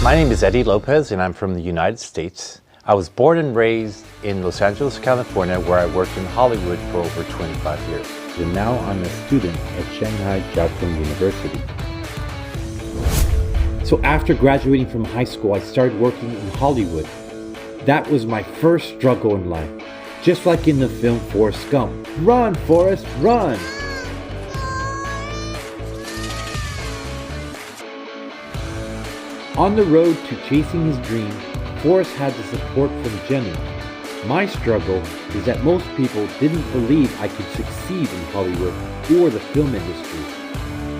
My name is Lopez, and I'm from the United States. I was born and raised in Los Angeles, California, where I worked in Hollywood for over 25 years. And now I'm a student at Shanghai Jiao Tong University. So after graduating from high school, I started working in Hollywood. That was my first struggle in life. Just like in the film Forrest Gump. Run, Forrest, run! On the road to chasing his dream, Forrest had the support from Jenny. My struggle is that most people didn't believe I could succeed in Hollywood or the film industry.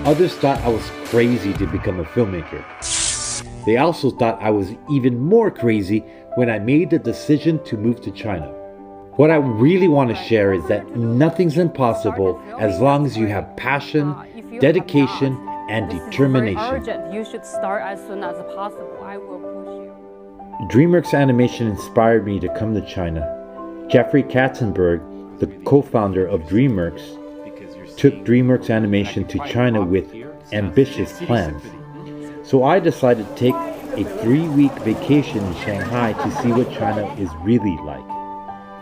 Others thought I was crazy to become a filmmaker. They also thought I was even more crazy when I made the decision to move to China. What I really want to share is that nothing's impossible as long as you have passion, dedication, and determination. You should start as soon as possible. I will push you. DreamWorks Animation inspired me to come to China. Jeffrey Katzenberg, the co-founder of DreamWorks, took DreamWorks Animation to China with ambitious plans. So I decided to take a 3-week vacation in Shanghai to see what China is really like.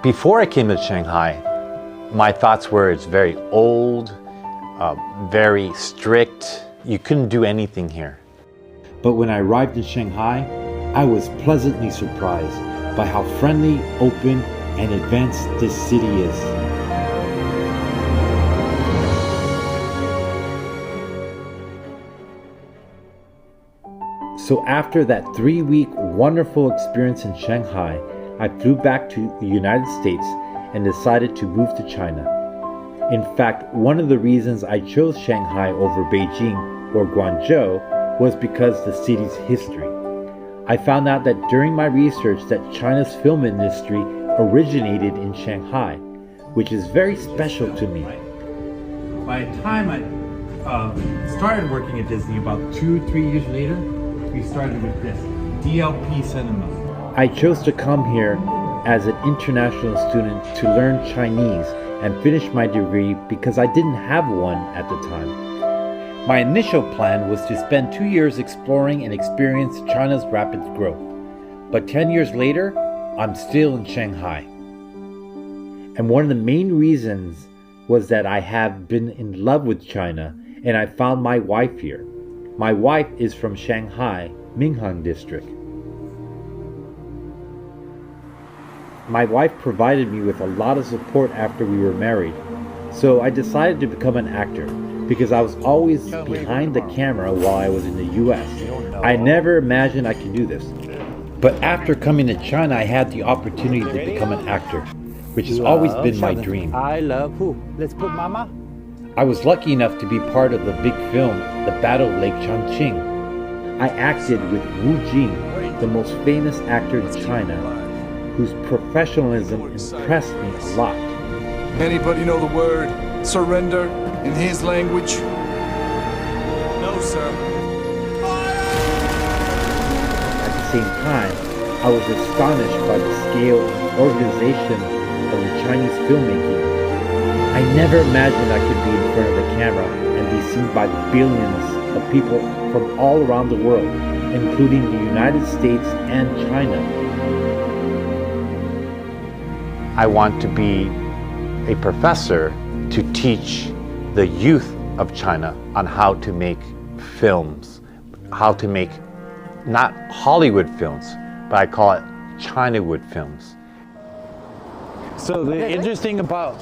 Before I came to Shanghai, my thoughts were it's very old, very strict. You couldn't do anything here. But when I arrived in Shanghai, I was pleasantly surprised by how friendly, open, and advanced this city is. So after that 3-week wonderful experience in Shanghai, I flew back to the United States and decided to move to China. In fact, one of the reasons I chose Shanghai over Beijing or Guangzhou was because the city's history. I found out that during my research that China's film industry originated in Shanghai, which is very special to me. By the time I started working at Disney, about 2-3 years later, we started with this, DLP Cinema. I chose to come here as an international student to learn Chinese and finish my degree because I didn't have one at the time. My initial plan was to spend 2 years exploring and experience China's rapid growth. But 10 years later, I'm still in Shanghai. And one of the main reasons was that I have been in love with China and I found my wife here. My wife is from Shanghai, Minhang District. My wife provided me with a lot of support after we were married. So I decided to become an actor because I was always behind the camera while I was in the US. I never imagined I could do this. But after coming to China, I had the opportunity to become an actor, which has always been my dream. I love who? Let's put mama. I was lucky enough to be part of the big film, The Battle of Lake Changqing. I acted with Wu Jing, the most famous actor in China, whose professionalism impressed me a lot. Anybody know the word surrender in his language? No, sir. At the same time, I was astonished by the scale and organization of the Chinese filmmaking. I never imagined I could be in front of the camera and be seen by billions of people from all around the world, including the United States and China. I want to be a professor to teach the youth of China on how to make films, how to make not Hollywood films, but I call it Chinawood films. So the interesting about,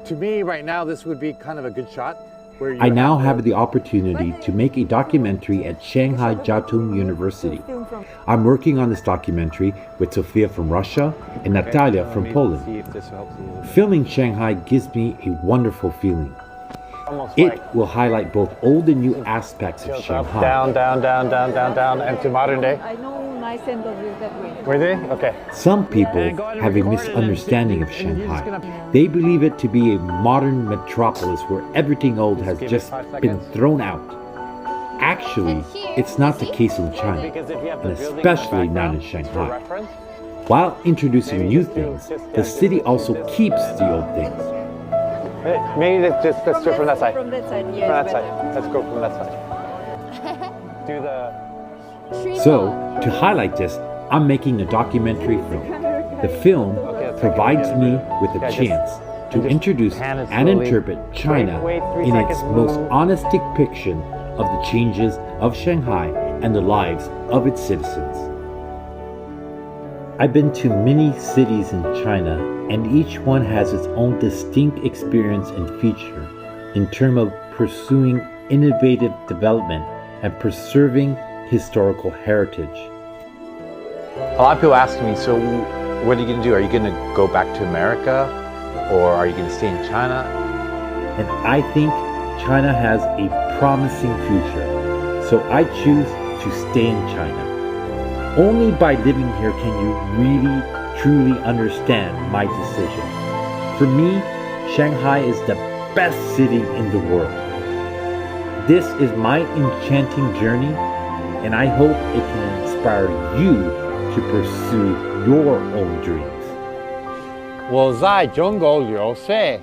To me, right now, this would be kind of a good shot. Where I now have the opportunity to make a documentary at Shanghai Jiao Tong University. I'm working on this documentary with Sofia from Russia and Natalia from Poland. Filming Shanghai gives me a wonderful feeling. It will highlight both old and new aspects of Shanghai. Down, and to modern day. I know nice and that way. Were they? Okay. Some people have a misunderstanding of Shanghai. They believe it to be a modern metropolis where everything old has just been thrown out. Actually, it's not the case in China, and especially not in Shanghai. While introducing new things, the city also keeps the old things. Maybe let's do it from that side. From that side, yes. From that side. Let's go from that side. Do the... So, to highlight this, I'm making a documentary film. The film provides me with a chance to introduce and interpret China in its most honest depiction of the changes of Shanghai and the lives of its citizens. I've been to many cities in China, and each one has its own distinct experience and feature in terms of pursuing innovative development and preserving historical heritage. A lot of people ask me, so what are you going to do? Are you going to go back to America, or are you going to stay in China? And I think China has a promising future, so I choose to stay in China. Only by living here can you really, truly understand my decision. For me, Shanghai is the best city in the world. This is my enchanting journey, and I hope it can inspire you to pursue your own dreams. 我在中国留学。